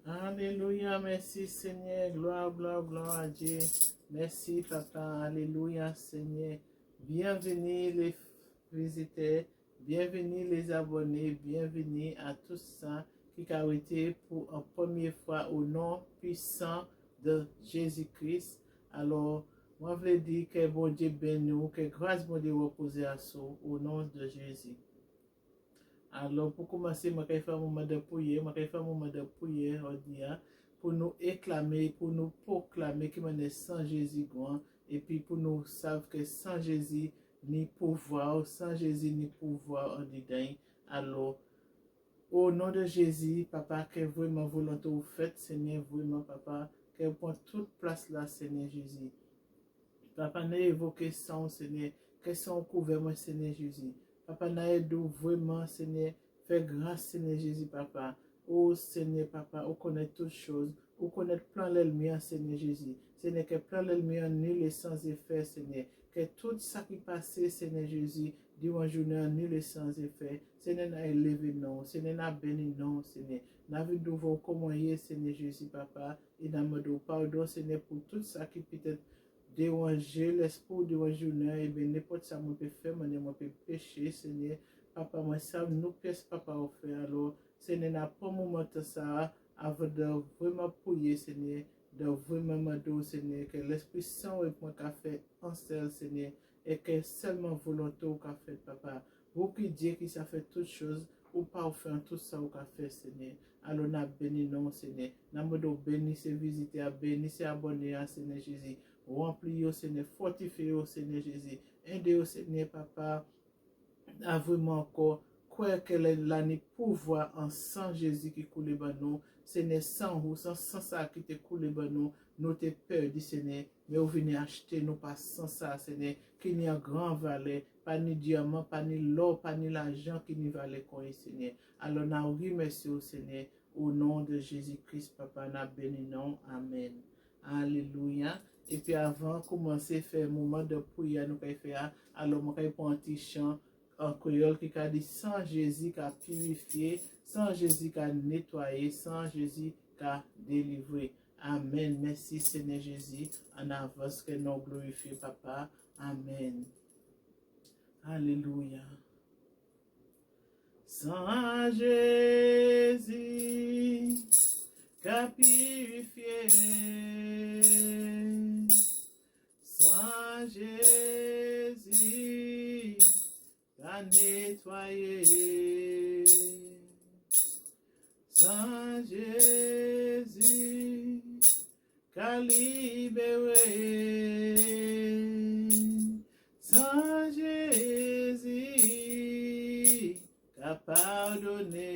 Alléluia, merci Seigneur, gloire, gloire, gloire à Dieu. Merci Papa, alléluia Seigneur. Bienvenue les visiteurs, bienvenue les abonnés, bienvenue à tous ça qui ont été pour une première fois au nom puissant de Jésus-Christ. Alors, moi je veux dire que bon Dieu bénisse nous, que grâce bon Dieu repose à soi au nom de Jésus. Alors, pour commencer, je vais faire un moment de prière, pour nous acclamer, pour nous proclamer que nous sans Jésus, et puis pour nous savoir que sans Jésus, ni pouvoir, sans Jésus, ni pouvoir en dedans. Alors, au nom de Jésus, Papa, que vraiment volonté vous faites, Seigneur, vraiment, Papa, que vous prenez toute place là, Seigneur Jésus. Papa, n'a évoqué sans, Seigneur, que sont couverts, moi, Seigneur Jésus. Papa, n'a aidé vraiment, Seigneur, fais grâce, Seigneur Jésus, Papa. Oh, Seigneur, Papa, on connaît toutes choses. On connaît plein l'ennemi, Seigneur Jésus. Seigneur, que plein l'ennemi nul et sans effet, Seigneur. Que tout ça qui passait, Seigneur Jésus, durant la journée, nul et sans effet. Seigneur, n'a élevé non. Seigneur, n'a béni non, Seigneur. N'a vu devant comment y est, Seigneur Jésus, Papa. Et n'a me pardon, Seigneur, pour tout ça qui peut-être déranger l'esprit de la journée, et bien n'importe ça, moi peut faire, moi peut pécher, Seigneur. Papa, moi ça, nous pièces, papa, au faire. Alors, Seigneur, n'a pas moment de ça, avant de vraiment prier, Seigneur, de vraiment m'adorer, Seigneur, que l'Esprit Saint et moi qu'a fait en seul, Seigneur, et que seulement volonté au qu'a fait, papa. Vous qui dites que ça fait toutes choses, ou pas faire tout ça au qu'a fait, Seigneur. Alors, n'a béni non, Seigneur. N'a me béni, c'est visiter, béni, c'est abonner à Seigneur Jésus. Remplis au Seigneur, fortifie au Seigneur Jésus. Aidez au Seigneur, Papa, à vraiment encore croire que l'année pouvoir en sang Jésus qui coule bas nous, Seigneur, sans vous, sans ça qui te coule bas nous, nous te perdu, Seigneur, mais vous venez acheter nous pas sans ça, Seigneur, qui n'y a grand valeur, pas ni diamant, pas ni l'or, pas ni l'argent qui n'y valait qu'on Seigneur. Alors, nous remercions au Seigneur, au nom de Jésus-Christ, Papa, nous bénissons, Amen. Alléluia. Et puis avant de commencer à faire un moment de prière, nous allons faire, alors nous allons prendre un petit chant en créole qui a dit sans Jésus qui a purifié, sans Jésus qui a nettoyé, sans Jésus qui a délivré. Amen. Merci Seigneur Jésus. En avance que nous glorifions Papa. Amen. Alléluia. Sans Jésus qui a purifié, sans Jésus qu'a nettoyé, sans Jésus qu'a libéré, sans Jésus qu'a pardonné,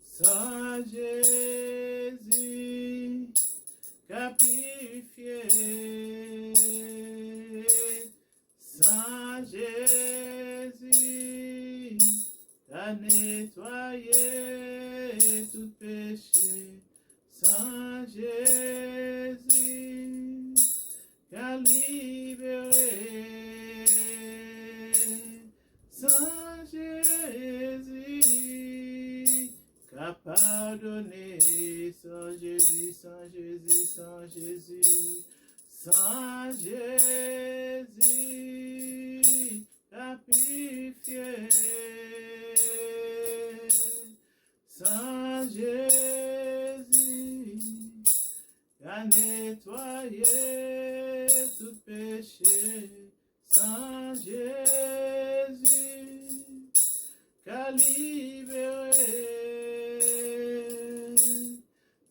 sans Jésus qu'a purifié, sans Jésus qu'a nettoyé tout péché, sans Jésus qu'a libéré, sans Jésus qu'a pardonné, sans Jésus, sans Jésus, sans Jésus, sans Jésus qu'a purifié, sans Jésus qu'a nettoyé tout péché, sans Jésus qu'a libéré,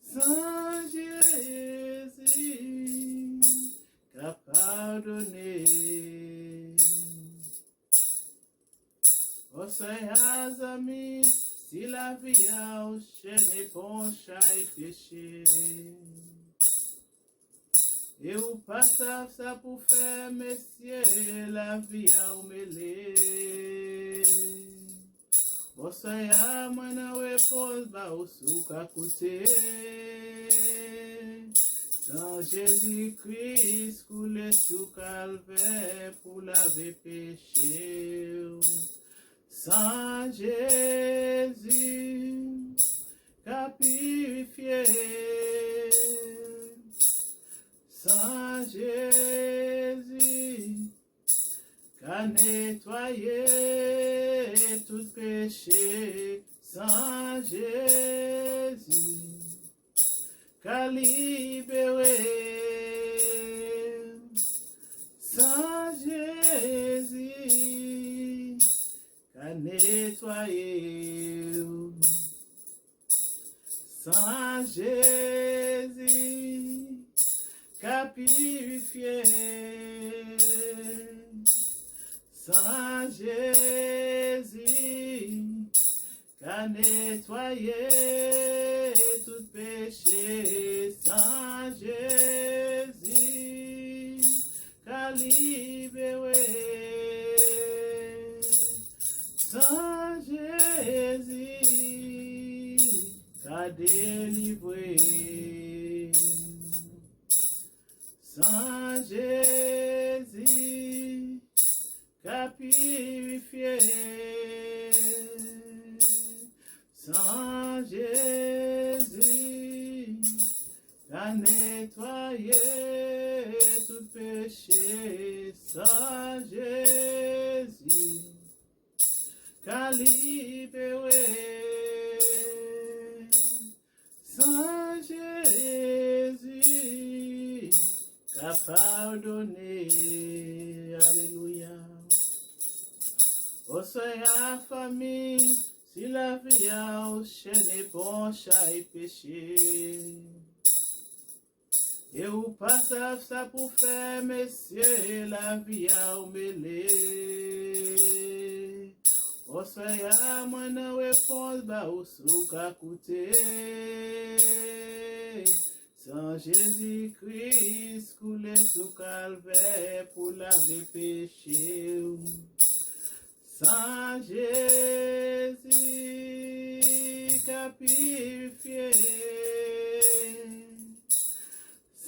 sans Jésus qu'a pardonné. Oh, soyez amis, si la vie a enchaîné pencha et péché, et ou pas ça pour faire, messieurs, la vie a mêlé. Oh, soyez moi na repose, ba ou souk à côté. Sans Jésus-Christ, coulé sous calvaire pour laver péché. Sans Jésus, purifié. Saint Jésus, qu'a nettoyé tout péché. Saint Jésus, qu'a libéré. Saint Jésus, qu'a nettoyé. Saint Jésus, qu'a purifié. Saint Jésus, qu'a nettoyé tout péché. Saint Jésus, qu'a libéré. Saint Jésus, qu'a délivré. Saint Jésus, qu'a purifié. Saint Jésus, qu'a nettoyé tout péché. Saint Jésus, qu'a libéré. Saint Jésus, qu'a pardonné. Alléluia. Ô soyez famille, si la vie a enchaîné bon chat et péché. Et ou pas ça pour faire, messieurs, la vie a mêlé. Ô soyez moi nan réponse, bah ou sou ka coûté. Sans Jésus-Christ coulé sous calvaire pour laver péché. Sans Jésus qu'a purifié.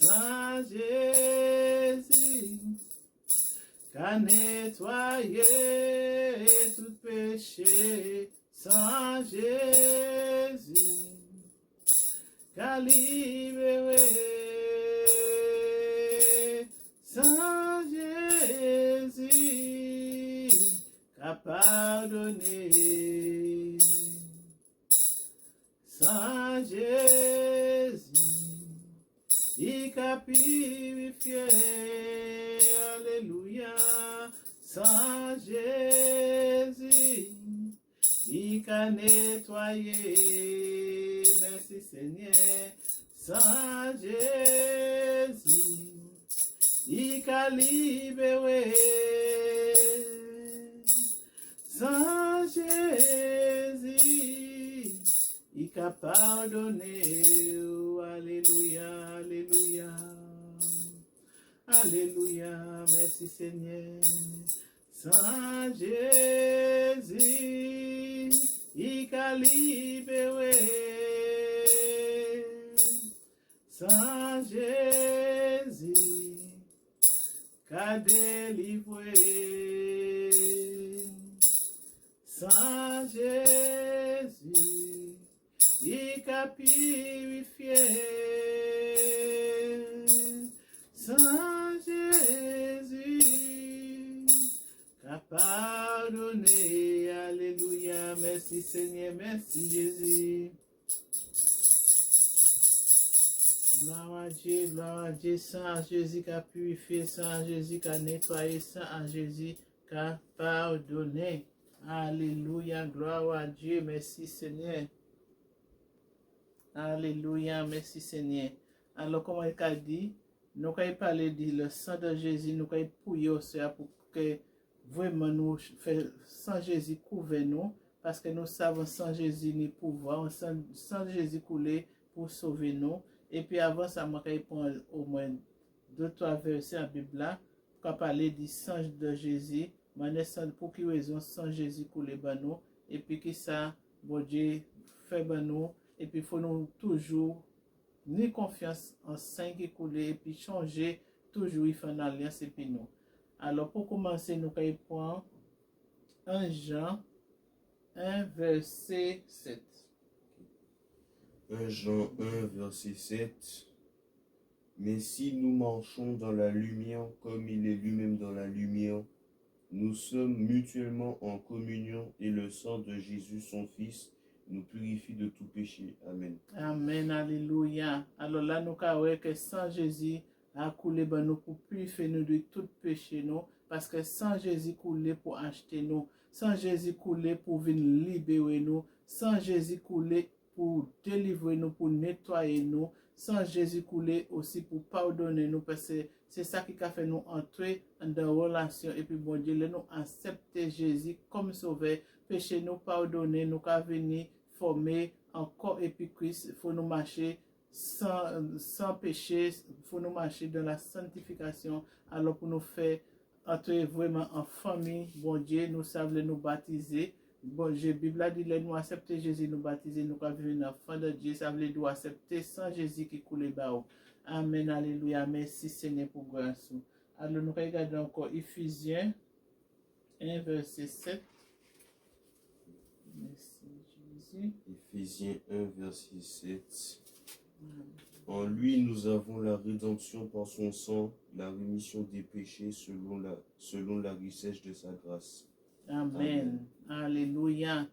Sans Jésus qu'a nettoyé tout péché. Sans Jésus qu'a libéré. Sans Jésus qu'a pardonné. Sans Jésus, il qu'a purifié. Alléluia. Sans Jésus, il qu'a nettoyé. Merci Seigneur. Sans Jésus, il qu'a libéré. Sans Jésus, il qu'a pardonné. Alléluia, alléluia. Alléluia, merci Seigneur. Sans Jésus, il qu'a libéré. Sans Jésus, qu'a délivré. Sans Jésus, il qu'a purifié. Sans Jésus, qu'a pardonné. Alléluia, merci Seigneur, merci Jésus. Gloire à Dieu, Saint Jésus qu'a purifié, Saint Jésus qu'a nettoyé, Saint Jésus qu'a pardonné. Alléluia, gloire à Dieu, merci Seigneur. Alléluia, merci Seigneur. Alors, comme il a dit, nous avons parlé de le sang de Jésus, nous avons prié au Seigneur pour que vraiment nous fassions sans Jésus couvrir nous, parce que nous savons sans Jésus ni pouvoir, sans Jésus couler pour sauver nous. Et puis avant ça, je vais prendre au moins 2-3 versets en Bible là, pour parler du sang de Jésus, pour qui raison sans Jésus couler ban nous, et puis qui ça, bon Dieu fait ban nous, et puis il faut nous toujours ni confiance en sang qui coule, et puis changer toujours, il faut une alliance et puis nous. Alors pour commencer, nous allons prendre 1 Jean 1 verset 7. 1 Jean 1, verset 7. Mais si nous marchons dans la lumière comme il est lui-même dans la lumière, nous sommes mutuellement en communion et le sang de Jésus, son Fils, nous purifie de tout péché. Amen. Amen, alléluia. Alors là, nous avons que sans Jésus a coulé ben nous pour purifier nous de tout péché nous, parce que sans Jésus coulé pour acheter nous, sans Jésus coulé pour venir libérer nous, sans Jésus coulé pour délivrer nous, pour nettoyer nous, sans Jésus coulé aussi pour pardonner nous, parce que c'est ça qui a fait nous entrer dans une relation et puis bon Dieu, nous accepter Jésus comme sauveur, péché nous pardonner, nous qu'à venir former encore et puis Christ, il faut nous marcher sans péché, il faut nous marcher dans la sanctification, alors pour nous faire entrer vraiment en famille, bon Dieu, nous savons nous baptiser. Bon Dieu, Bible a dit, nous accepter Jésus, nous baptiser, nous vivre enfant de Dieu, ça veut dire accepter sans Jésus qui coule bas. Amen, alléluia, merci Seigneur pour grâce. Alors nous regardons encore Ephésiens 1, verset 7. Merci Jésus. Ephésiens 1, verset 7. En lui, nous avons la rédemption par son sang, la rémission des péchés selon la richesse de sa grâce. Amen. Alléluia.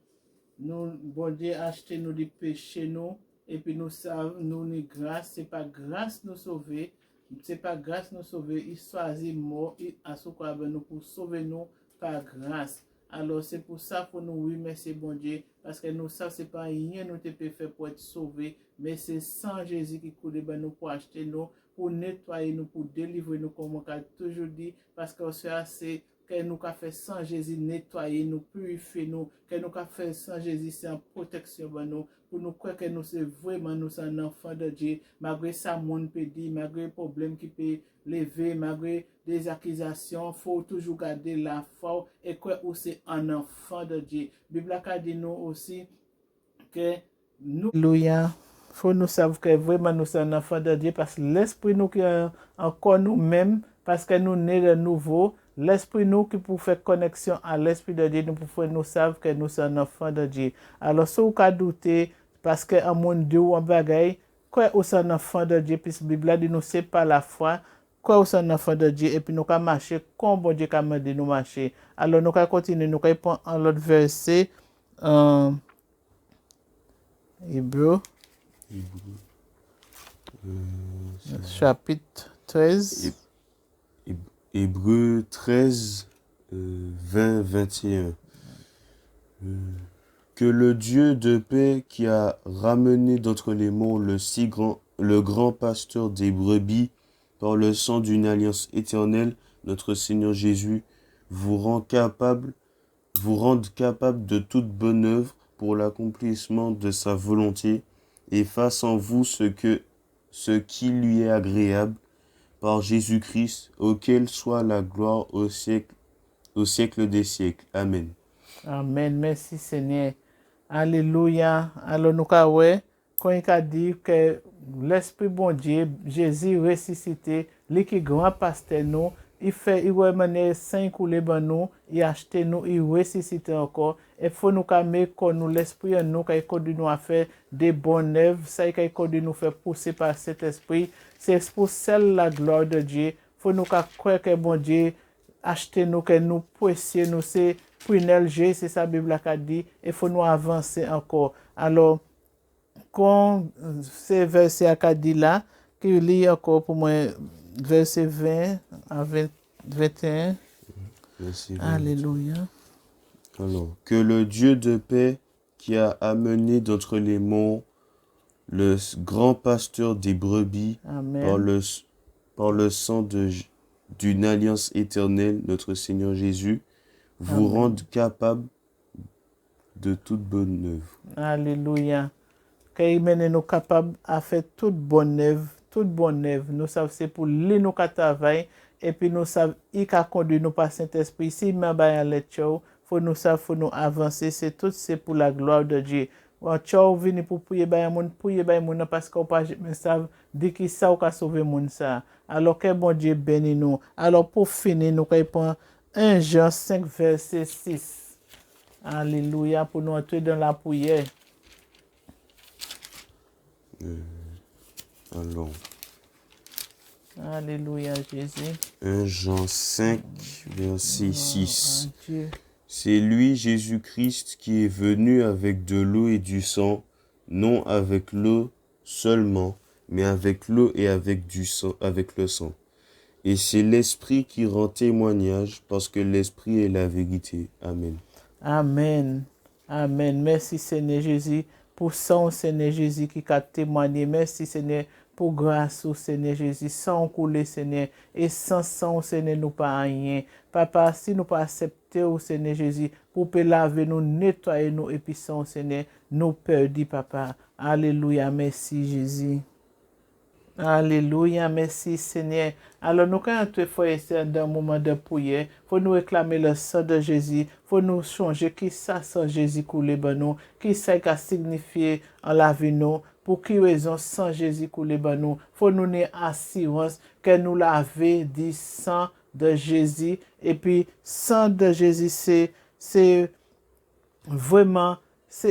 Nous, bon Dieu, acheté nous des péchés, nous, et puis nous savons, nous, ni grâce, c'est pas grâce nous sauver, c'est pas grâce nous sauver, il choisit mort, il a souffert nous pour sauver nous par grâce. Alors c'est pour ça que nous, oui, merci bon Dieu, parce que nous savons, c'est pas rien nous te peut faire pour être sauvés, mais c'est sans Jésus qui coule ben nous pour acheter nous, pour nettoyer nous, pour délivrer nous, comme on a toujours dit, parce que c'est assez que nous avons fait sans Jésus nettoyer nous, purifier nous, que nous avons fait sans Jésus c'est en protection pour nous, pour nous croire que nous c'est vraiment nous sommes enfants de Dieu, malgré ça monde peut dire, malgré les problèmes qui peut lever, malgré des accusations, il faut toujours garder la foi et croire que c'est un enfant de Dieu. La Bible a dit nous aussi que nous, alléluia, faut nous savoir que vraiment nous sommes enfants de Dieu parce que l'esprit nous qui est encore nous-mêmes, parce que nous nés de nouveau, l'esprit nous qui pour faire connexion à l'esprit de Dieu, nous pouvons nous savoir que nous sommes enfants de Dieu. Alors si vous avez douté, parce que un monde Dieu ou un bagaille, quoi vous sommes enfants de Dieu, puisque la Bible dit nous c'est pas la foi, quoi vous sommes enfants de Dieu, et puis nous allons marcher comme bon Dieu a demandé nous marcher. Alors nous allons continuer, nous allons prendre un autre verset, Hébreu, chapitre 13. Hébreu 13, 20, 21. Que le Dieu de paix qui a ramené d'entre les morts le grand pasteur des brebis par le sang d'une alliance éternelle, notre Seigneur Jésus, vous rende capable de toute bonne œuvre pour l'accomplissement de sa volonté et fasse en vous ce qui lui est agréable par Jésus-Christ, auquel soit la gloire au siècle des siècles. Amen. Amen. Merci Seigneur. Alléluia. Alors nous avons quand il a dit que l'Esprit bon Dieu, Jésus ressuscité, lui qui est grand pasteur nous, il va mener 5 coulées dans nous, il a acheté nous, il ressuscité encore. Il faut nous calmer quand nous l'Esprit en nous, qui conduit nous à faire des bonnes œuvres, ça qui conduit nous faire pousser par cet Esprit. C'est pour celle la gloire de Dieu. Il faut nous croire que bon Dieu acheter nous, que nous pressions nous, c'est prunelle G, c'est ça la Bible qui a dit, il faut nous avancer encore. Alors, quand ce verset qui a dit là, qui lit encore pour moi, verset 20 à 21. Merci. Alléluia. Alors, que le Dieu de paix qui a amené d'entre les morts le grand pasteur des brebis Amen. par le sang d'une alliance éternelle, notre Seigneur Jésus, vous Amen. rende capable de toute bonne œuvre. Alléluia. Qu'il mène nous capables à faire toute bonne œuvre, toute bonne œuvre. Nous savons c'est pour lui nous travailler et puis nous savons il a conduit nous par Saint-Esprit. Si m'a ba les tchao, faut nous savoir, faut nous avancer, c'est pour la gloire de Dieu. Tchao vini pour prier ba moun, parce qu'on pas mais savent dit qui ça ou ka sauver moun ça. Alors que bon Dieu bénit nous. Alors pour finir nous prend 1 Jean 5 verset 6. Alléluia pour nous entrer dans la prière. Allons. Alléluia, Jésus. 1 Jean 5, verset Gloire 6. à Dieu. C'est lui, Jésus-Christ, qui est venu avec de l'eau et du sang, non avec l'eau seulement, mais avec l'eau et avec du sang, avec le sang. Et c'est l'Esprit qui rend témoignage, parce que l'Esprit est la vérité. Amen. Amen. Amen. Merci Seigneur Jésus pour son Seigneur Jésus qui a témoigné. Merci Seigneur pour grâce au Seigneur Jésus. Sans couler Seigneur et sans sang Seigneur nous pas rien. Papa, si nous pas accepter au Seigneur Jésus pour laver nous, nettoyer nous et puis sans Seigneur nous perdis Papa. Alléluia. Merci Jésus. Alléluia, merci Seigneur. Alors nous quand tu es dans un moment de prière, faut nous réclamer le sang de Jésus, faut nous changer qui ça sang Jésus coulé ben nous, qui ça qu'a signifié en la vie nous, pour qui raison sang Jésus coulé ben nous, faut nous avoir assurance que nous l'avons dit sang de Jésus et puis sang de Jésus c'est vraiment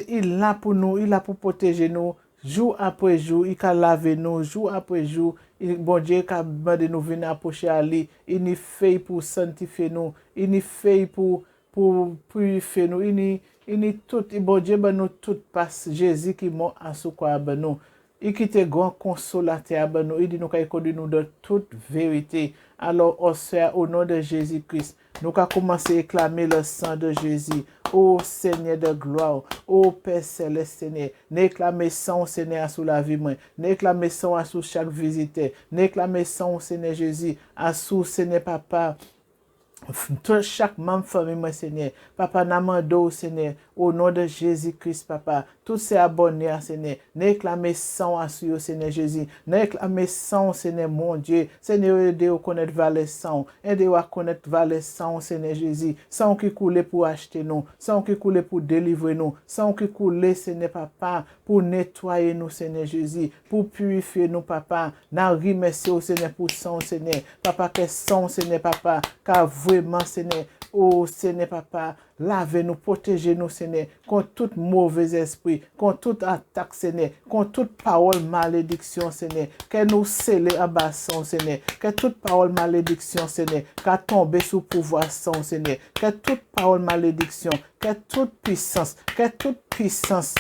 il là pour nous, il là pour protéger nous. Jour après jour, il a lavé nous, jour après jour, bon Dieu a demandé nous venir approcher à lui, il nous fait pour sanctifier nous, il nous fait pour purifier nous, il nous tout, bon Dieu ben nous tout passe Jésus qui m'a à ce quoi ben nous. Il quitte grand consolateur ben nous, il dit nous qu'il conduit nous de toute vérité. Alors, au nom de Jésus-Christ, nous allons commencer à réclamer le sang de Jésus. Ô Seigneur de gloire, ô Père céleste, Seigneur, n'éclamez sang, Seigneur, sous la vie, moi. N'éclamez sang sous chaque visiteur. N'éclamez sang, Seigneur Jésus, sous, Seigneur Papa. Chaque membre famille, moi, Seigneur. Papa, n'amando, Seigneur, au nom de Jésus-Christ, Papa. Tous ces abonnés, Seigneur. N'éclamez sang à sur Seigneur Jésus. N'éclamez sang, Seigneur, mon Dieu. Seigneur, aidez-vous à connaître valet sang. Aidez-vous à connaître valet sang, Seigneur Jésus. Sang qui coule pour acheter nous. Sang qui coule pour délivrer nous. Sang qui coule, Seigneur, Papa, pour nettoyer nous, Seigneur Jésus. Pour purifier nous, Papa. N'a remercié au Seigneur pour sang, Seigneur. Papa, que sang, Seigneur, Papa. Car vraiment, Seigneur, oh Seigneur Papa, lavez-nous, protégez-nous, Seigneur, contre tout mauvais esprit, contre toute attaque, Seigneur, contre toute parole malédiction, Seigneur, que nous sceller en bas, Seigneur, que toute parole malédiction, Seigneur, qu'à tomber sous pouvoir, Seigneur, que toute parole malédiction, que toute puissance,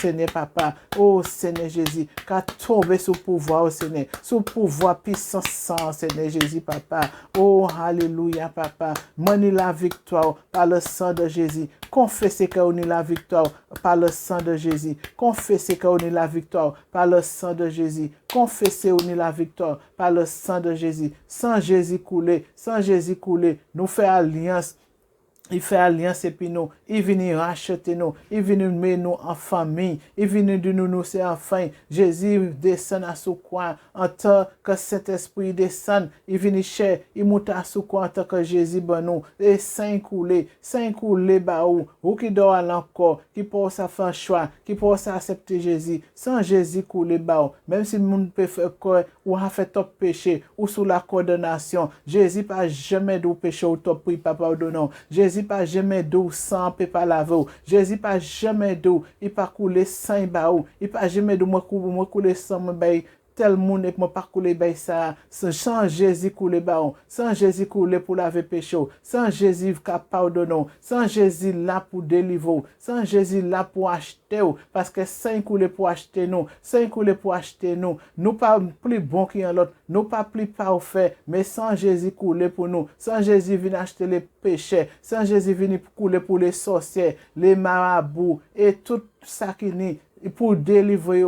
Seigneur Papa, oh Seigneur Jésus, qu'à tomber sous pouvoir, Seigneur, sous pouvoir puissance, Seigneur Jésus, Papa, oh Alléluia, Papa, mani la victoire par le sang de Jésus. Confessez qu'on est la victoire par le sang de Jésus. Confessez qu'on est la victoire par le sang de Jésus. Confessez qu'on est la victoire par le sang de Jésus. Sans Jésus couler, nous fait alliance. Il fait alliance et puis nous, il vient racheter nous, il vient mettre nous en famille, il vient de nous, c'est enfin, Jésus descend à ce coin, en tant que Saint-Esprit descend, il vient cher, il monte à ce coin en tant que Jésus ben nous, et saint coulé, bah ou qui dort à l'encore, qui peut faire un choix, qui peut accepter Jésus, sans Jésus couler bah même si le monde peut faire quoi, ou a fait top péché, ou sous la condamnation, Jésus pas jamais de péché ou top prix, papa ou non, Jésus pas jamais d'eau sans peut pas laver. Jésus pas jamais d'eau, il pas couler sang baou, il pas jamais d'eau moi couler sang bay tel monde et moi pas couler bay ça sans Jésus couler baou, sans Jésus couler pour laver péché, sans Jésus capable de non, sans Jésus là pour délivrer, sans Jésus là pour acheter parce que sang couler pour acheter nous, sang couler pour acheter nous pas plus bon qu'un l'autre, nous pas plus parfait, mais sans Jésus couler pour nous, sans Jésus venir acheter les péchés, sans Jésus venir couler pour les sorciers, les marabouts et tout ça qui n'est pour délivrer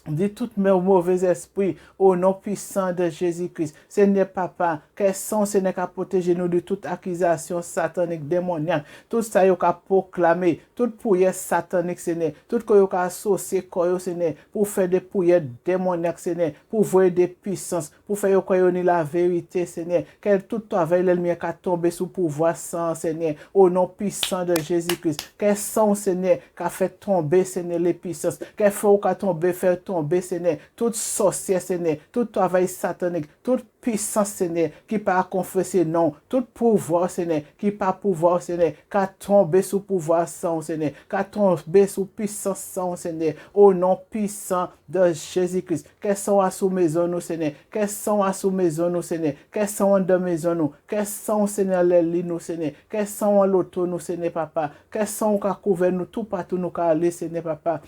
de tout mauvais esprit au nom puissant de Jésus-Christ. Seigneur Papa, quel sang Seigneur qu'a protégé nous de toute accusation satanique, démoniaque, tout ça yo qu'a proclamé, toute prière satanique Seigneur, tout que yo qu'a associé koyo Seigneur pour faire des prières démoniaques Seigneur, pour voir des puissances, pour faire yo koyo ni la vérité Seigneur, quel tout travail l'ennemi qu'a tombé sous pouvoir sang Seigneur, au nom puissant de Jésus-Christ. Quel sang Seigneur qu'a fait tomber Seigneur les puissances, quel feu qu'a tombé faire tomber tomber, Seigneur, toute sorcière, Seigneur, tout travail satanique, toute puissance, Seigneur, qui pas confesser non, tout pouvoir, Seigneur, qui pas pouvoir, Seigneur, qu'à tomber sous pouvoir sans, Seigneur, qu'à tomber sous puissance sans, Seigneur, au nom puissant de Jésus-Christ, qu'elles sont sous maison nous, Seigneur, qu'elles sont sous maison nous, Seigneur, qu'elles sont de maison nous, qu'elles sont, Seigneur, les lits nous, Seigneur, qu'elles sont en l'auto nous, Seigneur, papa, qu'elles sont qu'à couvrir nous, tout partout nous, qu'à aller, Seigneur, papa,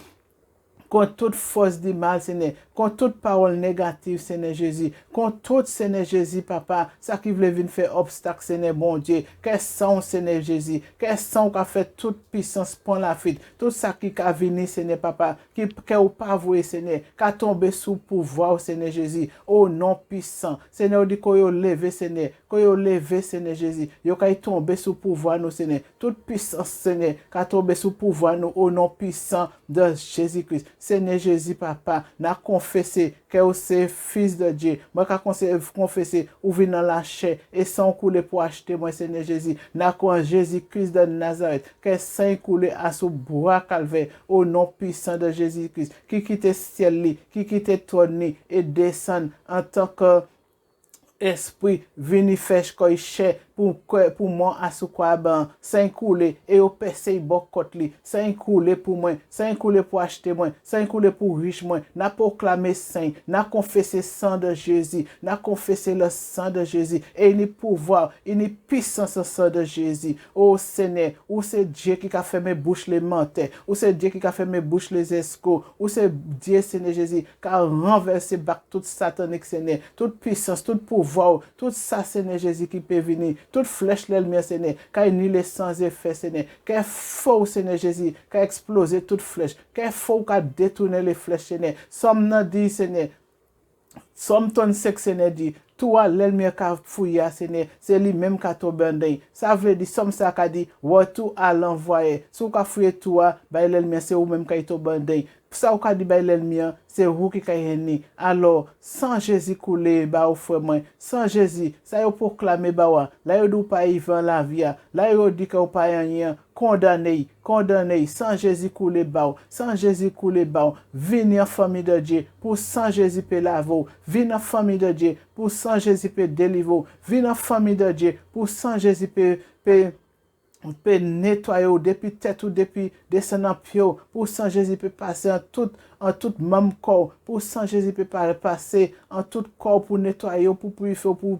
contre toute force du mal, Seigneur, contre toute parole négative, Seigneur Jésus, contre tout, Seigneur Jésus, papa, ça qui veut venir faire obstacle, Seigneur, bon Dieu, qu'est-ce sont, Seigneur Jésus, qu'est-ce sont qui a fait toute puissance pour la fuite, tout ça qui a venu, Seigneur, papa, qui n'a pas voué, Seigneur, qui a tombé sous pouvoir, Seigneur Jésus, au nom puissant, Seigneur, dit qu'on a levé, Seigneur, qu'on a levé, Seigneur Jésus, qu'on a tombé sous pouvoir, nous, Seigneur, toute puissance, Seigneur, qui a tombé sous pouvoir, nous, au nom puissant de Jésus-Christ. Seigneur Jésus, papa, n'a confessé que vous êtes fils de Dieu. Moi, j'ai confessé, ou venu dans la chair et sans couler pour acheter, moi, Seigneur Jésus. N'a qu'en Jésus-Christ de Nazareth, que saint coulé à ce bois calvaire, au nom puissant de Jésus-Christ, qui quitte le ciel, qui quitte trône et descend en tant que esprit, vini fèche koy chè pour moi à ce quoi ben saint coulé et au percé bokot li saint coulé pour moi saint coulé pour acheter moi saint coulé pour riche moi n'a proclamé saint n'a confessé sang de Jésus n'a confessé le sang de Jésus et il y a pouvoir il y a puissance au sang de Jésus oh Seigneur ou c'est Dieu qui a fait mes bouches les menteurs ou c'est Dieu qui a fait mes bouches les escrocs ou c'est Dieu Seigneur Jésus qui a renversé back toute satanique Seigneur toute puissance tout pouvoir tout ça Seigneur Jésus qui peut venir toute flèche l'ennemi, Seigneur, car il n'est sans effet, Seigneur, qu'est faux, Seigneur Jésus, qu'a explosé toute flèche, qu'est faux, qu'a détourné les flèches, Seigneur. Somme n'a dit, Seigneur, Somme ton sexe, Seigneur, dit, toi, l'ennemi qu'a fouillé, Seigneur, c'est lui-même qui a tombé en deuil. Ça veut dire, somme ça qu'a dit, retour à l'envoyer. Si vous qu'a fouillé toi, bah, l'ennemi, c'est vous-même qui a tombé en deuil. Ça ou ka di bay l'ennemi, c'est vous qui a ni. Alors, sans Jésus couler, bah, au frère moi, sans Jésus, ça y proclamer, bah, wa, là, yo dou pas y vend la vie, là, yo dit que ou pas rien, condamné, sans Jésus couler, bah, sans Jésus couler, bah, venez en famille de Dieu, pour sans Jésus peut laver, venez en famille de Dieu, pour sans Jésus peut délivrer, venez en famille de Dieu, pour sans Jésus peut nettoyer depuis tête ou depuis descendant pio pour sang Jésus peut passer en tout même corps pour sang Jésus peut passer en tout corps pour nettoyer pour purifier pour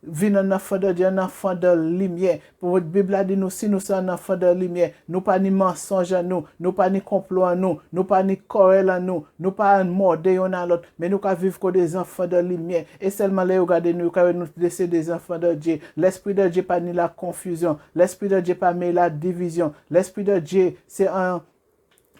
venir un enfant de Dieu un enfant de lumière pour votre Bible a dit nous si nous sommes un enfant de lumière nous pas ni mensonge à nous pas ni complot à nous pas ni querelle à nous pas morder un à l'autre mais nous qu'à vivre comme des enfants de lumière et seulement les regarder nous quand nous laisser des enfants de Dieu l'esprit de Dieu pas ni la confusion l'esprit de Dieu pas mais la division l'esprit de Dieu c'est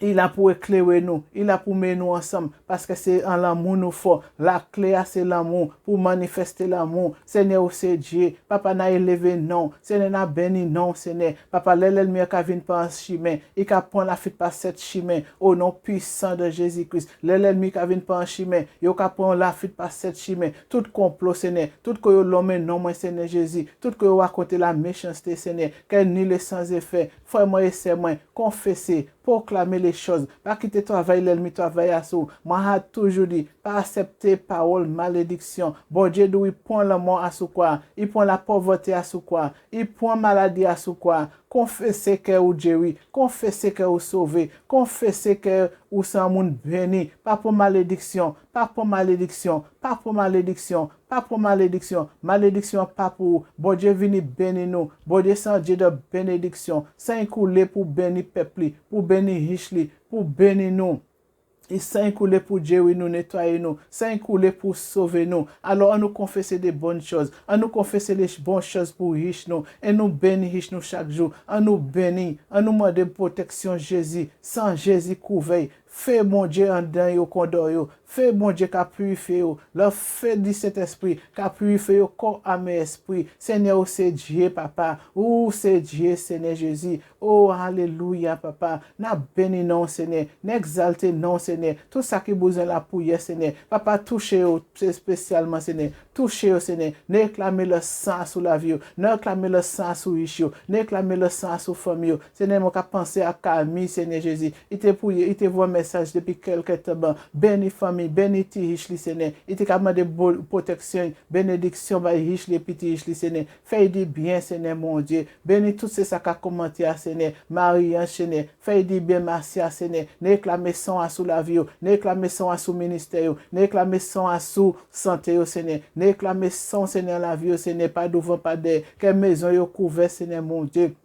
il a pour éclairer nous, il a pour mettre nous ensemble, parce que c'est en l'amour nous faut. La clé c'est l'amour, pour manifester l'amour. Seigneur, c'est Dieu. Papa n'a élevé non. Seigneur n'a béni non, Seigneur. Papa, l'ennemi qui vient par un chemin, il a prend la fuite par cette chemin, au nom puissant de Jésus-Christ. L'ennemi qui vient par un chemin, il a prend la fuite par cette chemin. Tout complot, Seigneur, tout que l'homme non, moi, Seigneur Jésus, tout que vous racontez la méchanceté, Seigneur, qu'elle n'y est sans effet. Frère, moi et sœur, moi, confessez, proclamer les choses. Pas quitter travail, l'ennemi travaille à sous. Moi, j'ai toujours dit, pas accepter parole, malédiction. Bon Dieu, il prend la mort à sous quoi? Il prend la pauvreté à sous quoi? Il prend maladie à sous quoi? Confessez que vous Dieu, oui. Confessez que vous sauvé. Confessez que vous êtes un monde béni. Pas pour malédiction. Pas pour malédiction. Pas pour malédiction. Pas pour malédiction. Malédiction pas pour. Bon Dieu vini bénir nous. Bon Dieu c'est un Dieu de bénédiction. Saint coulé pour bénir peuple, pour bénir riche, pour bénir nous. Il s'est coulé pour Dieu, oui, nous nettoyer nous. S'est coulé pour sauver nous. Alors, on nous confesse des bonnes choses. On nous confesse les bonnes choses pour riche nous. Et nous bénir riche nous chaque jour. On nous bénit. On nous demande de protection Jésus. Sans Jésus couvert. Fais mon Dieu en dedans yo condor yo. Fais mon Dieu qu'a purifié yo. Le fait du Saint-Esprit qu'a purifié yo corps âme et esprit. Seigneur, c'est Dieu papa. Oh, c'est Dieu Seigneur Jésus. Oh, alléluia papa. N'a béni non Seigneur. N'exalte non Seigneur. Tout ça qui besoin la prière Seigneur. Papa touchez yo spécialement Seigneur. Touchez yo Seigneur. N'éclamez le sang sous la vie. N'éclamez le sang sous riche. N'éclamez le sang sous famille. Seigneur, moi qu'a pensé à Camille Seigneur Jésus. Il te prié, il te voit message depuis quelques temps. Béni famille, béni ti riche li Seigneur. Il te demande de protection, bénédiction, ba riche li petit riche li Seigneur. Fais du bien Seigneur mon Dieu. Béni tout ce ça qu'a commenté à Seigneur. Marie Seigneur. Fais du bien merci à Seigneur. Ne clamer son à sous la vie, ne clamer son à sous ministère, ne clamer son à sous santé au Seigneur. Ne clamer son Seigneur la vie au Seigneur, pas devant pas de que maison yo couvert Seigneur mon Dieu.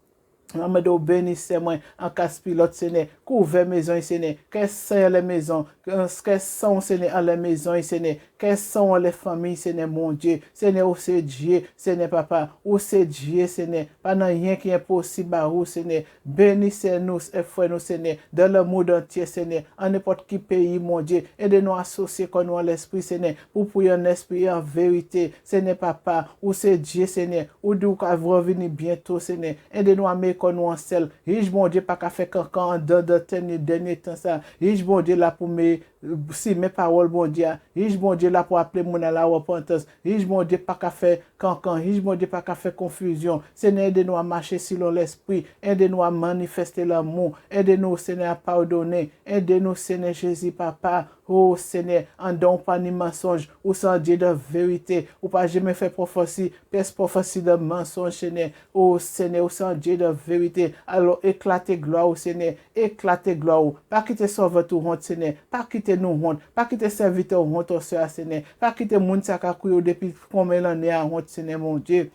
Amado bénissez moi en casse pilote Seigneur, couvert maison Seigneur, qu'elles sont les maisons, qu'elles sont Seigneur à la maison Seigneur, quelles sont les familles Seigneur mon Dieu, Seigneur où c'est Dieu, Seigneur papa, où c'est Dieu Seigneur, pas dans rien qui est possible à vous Seigneur, bénissez nous et frères nous Seigneur, dans le monde entier Seigneur, en n'importe qui pays mon Dieu, aidez-nous à associer comme nous à l'esprit Seigneur, pour prier en esprit en vérité, Seigneur papa, où c'est Dieu Seigneur, où nous allons revenir bientôt Seigneur, aidez-nous à mettre nous en sel. Riche bon Dieu pas qu'à faire cancan dans de dernier temps ça. Riche bon Dieu là pour me si mes paroles bon Dieu. Riche bon Dieu là pour appeler mon à la repentance. Riche bon Dieu pas qu'à faire cancan. Riche bon Dieu pas qu'à faire confusion. Seigneur aide-nous à marcher selon l'esprit. Aide-nous à manifester l'amour. Aide-nous Seigneur à pardonner. Aide-nous Seigneur Jésus papa. Oh Seigneur, en don pas ni mensonge, ou sans Dieu de vérité, ou pas jamais fait prophétie, pèse prophétie de mensonge, Seigneur. Oh Seigneur, ou sans Dieu de vérité, alors éclatez gloire au Seigneur, éclatez gloire. Pas quitter sauver tout honte, Seigneur, pas quitter nous honte, pas quitter serviteur honte au Seigneur, pas quitter moun sa kakuyo depuis combien d'années à honte, Seigneur mon Dieu.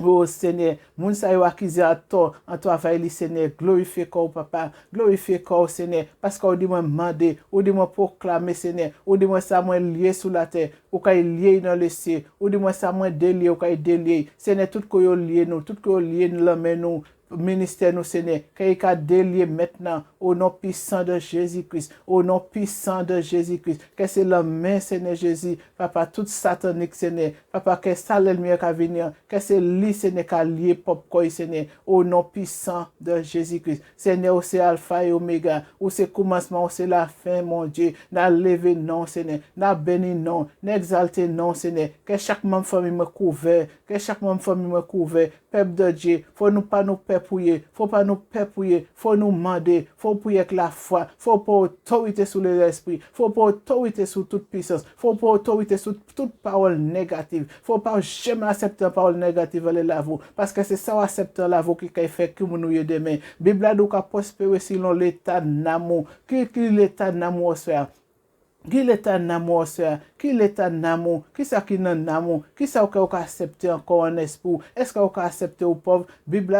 Oh Seigneur, moun sa yo accusé à tort, en toi li Seigneur, glorifie quoi papa, glorifie quoi Seigneur, parce qu'on dit moi mandé, ou dit moi proclamer Seigneur, ou dit moi ça moi lié sous la terre, ou kay lié dans le ciel, ou dit moi ça moi délié, ou kay délié, Seigneur tout ko yo lié nous, tout ko yo lié nous la main nous, ministère nous Seigneur, qu'il a délié maintenant au nom puissant de Jésus-Christ, au nom puissant de Jésus-Christ, que c'est la main Seigneur Jésus, papa tout satanique Seigneur, papa que ça l'ennemi qui venir, que c'est lui Seigneur qui a lié pop Seigneur, au nom puissant de Jésus-Christ, Seigneur c'est alpha et oméga, ou c'est commencement, ou c'est la fin mon Dieu, n'a levé non Seigneur, n'a béni non, n'a exalté non Seigneur, que chaque membre famille me couvert, que chaque membre famille me couvert, peuple de Dieu, faut nous pas nous pépouiller, faut pas nous pépouiller, faut nous demander, faut prier avec la foi, faut pas autorité sur l'esprit, faut pas autorité sur toute puissance, faut pas autorité sur toute parole négative, faut pas jamais accepter une parole négative à la vous, parce que c'est ça accepter la vous qui fait que nous y demain. Bible a donc prospérer selon l'état d'amour, qui l'état d'amour soit. Qui l'état d'amour, sœur? Qui l'état d'amour? Qui ça qui n'a d'amour? Qui ça qu'on accepter encore en esprit? Est-ce qu'on accepter au pauvre? Bible,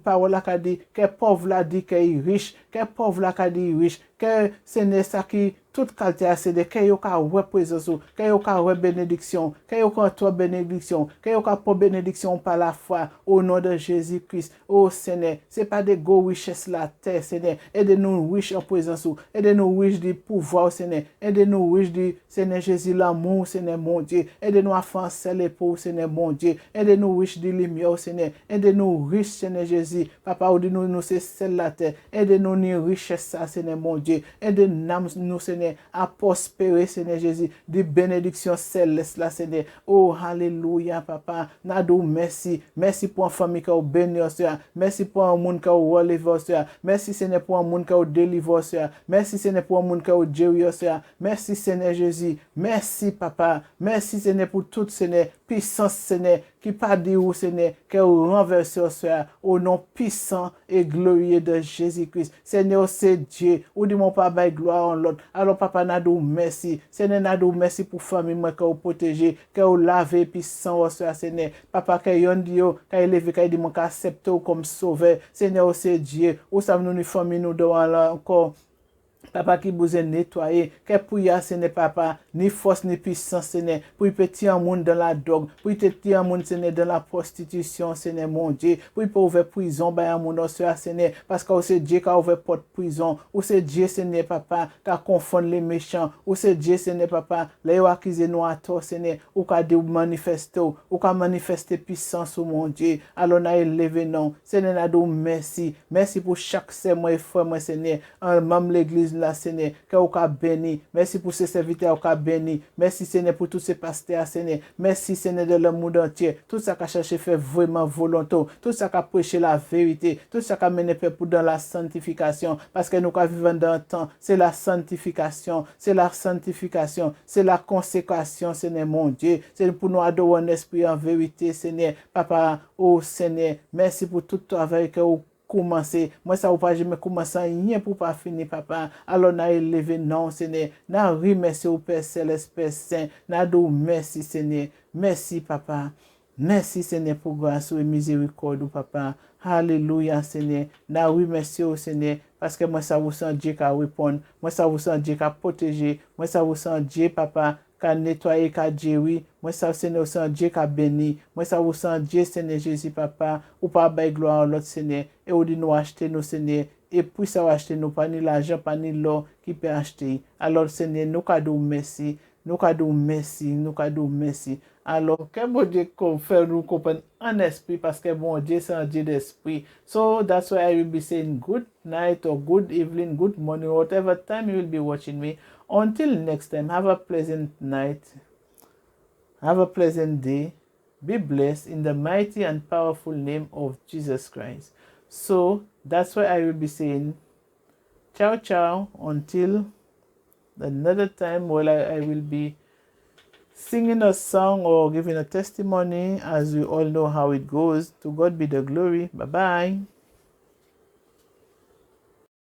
parole qui dit que pauvre là dit qu'il est riche, que pauvre là qui dit riche, que c'est ne ça qui toute qualité à céder, que yo ka ouais présence, que yo ka ouais bénédiction, que yo ka toi bénédiction, que yo ka pour bénédiction par la foi au nom de Jésus-Christ. Oh Seigneur, c'est pas des gros richesses la terre, Seigneur. Aide-nous riche en présence, aide-nous riche du pouvoir, Seigneur. Aide-nous riche du Seigneur Jésus l'amour, Seigneur mon Dieu. Aide-nous à faire les pauvres, Seigneur mon Dieu. Aide-nous riche de lumière, Seigneur. Aide-nous riche, Seigneur Jésus. Papa, ou nous c'est celle la terre. Aide-nous ni richesse, Seigneur mon Dieu. Aide-nous, Seigneur, à prospérer, Seigneur Jésus, des bénédictions célestes, là, Seigneur. Oh, alléluia, papa. Nadou, merci. Merci pour une famille qui a béni, Seigneur. Merci pour un monde qui a relevé, Seigneur. Merci, Seigneur, pour un monde qui a délivré, Seigneur. Merci, Seigneur, pour un monde qui a guéri, Seigneur. Merci, Seigneur Jésus. Merci, papa. Merci, Seigneur, pour toute, Seigneur, puissance, Seigneur, qui pas dit où, Seigneur, que vous renversez, Seigneur, au nom puissant et glorieux de Jésus-Christ. Seigneur, c'est Dieu. Ou dit mon papa, gloire en l'autre. Alors, papa, nadou, merci. Seigneur, nadou, merci pour famille, moi, que vous protégez, que vous lavez, puissant, Seigneur. Papa, que yon dit, que élevé, que dit, mon accepte comme sauveur. Seigneur, c'est Dieu. Ou ça nous, nous, famille, nous, devant là encore. Papa qui vous a nettoyé, que pour y Seigneur papa, ni force ni puissance, Seigneur, pour y petit un monde dans la drogue, pour y petit un monde, Seigneur, dans la prostitution, Seigneur, mon Dieu, pour y pas ouvrir prison, ben un monde, Seigneur, parce que c'est Dieu qui a ouvert porte prison, ou c'est Dieu, Seigneur, papa, qui a confondu les méchants, ou c'est Dieu, Seigneur, papa, les accusés nous à toi, Seigneur, ou qui a manifesté, ou qui a manifesté puissance, mon Dieu, alors on a élevé, non, Seigneur, merci, merci pour chaque serment et frère, Seigneur, en même l'église, Seigneur, que vous avez béni. Merci pour ces serviteurs qui ont béni. Merci, Seigneur, pour tous ces pasteurs, Seigneur. Merci, Seigneur, de le monde entier. Tout ça qui a cherché faire vraiment volontaire. Tout ça qui a prêché la vérité. Tout ça qui a mené pour dans la sanctification. Parce que nous vivons dans le temps. C'est la sanctification. C'est la sanctification. C'est la consécration, Seigneur, mon Dieu. C'est pour nous adorer en esprit en vérité, Seigneur. Papa, oh Seigneur, merci pour tout le travail que vous commencé. Moi, ça ne va pas jamais commencer rien pour pas finir, papa. Alors, n'a élevé, non, Seigneur. N'a remercié au Père Céleste, Père Saint. N'a dit merci, Seigneur. Merci, papa. Merci, Seigneur, pour grâce et miséricorde, papa. Alléluia, Seigneur. N'a remercié au Seigneur. Parce que moi, ça vous sent Dieu qui a répondre. Moi, ça vous sent Dieu qui a protéger. Moi, ça vous sent Dieu, papa, qui a nettoyé, qui a guéri. Moi, ça vous sent Dieu qui a béni. Moi, ça vous sent Dieu, Seigneur Jésus, papa. Ou pas bailler gloire à l'autre, Seigneur. Et ou dit nous acheter nos Seigneur. Et puis ça va acheter nous, pas ni l'argent, pas ni l'or qui peut acheter. Alors, Seigneur, nous cadeaux merci. Nous cadeaux merci. Nous cadeaux merci. Alors, que bon Dieu fait nous comprendre en esprit parce que bon Dieu, c'est un Dieu d'esprit. So, that's why I will be saying good night or good evening, good morning, whatever time you will be watching me. Until next time, have a pleasant night. Have a pleasant day. Be blessed in the mighty and powerful name of Jesus Christ. So, that's why I will be saying ciao, ciao, until another time where I will be singing a song or giving a testimony, as we all know how it goes. To God be the glory. Bye-bye.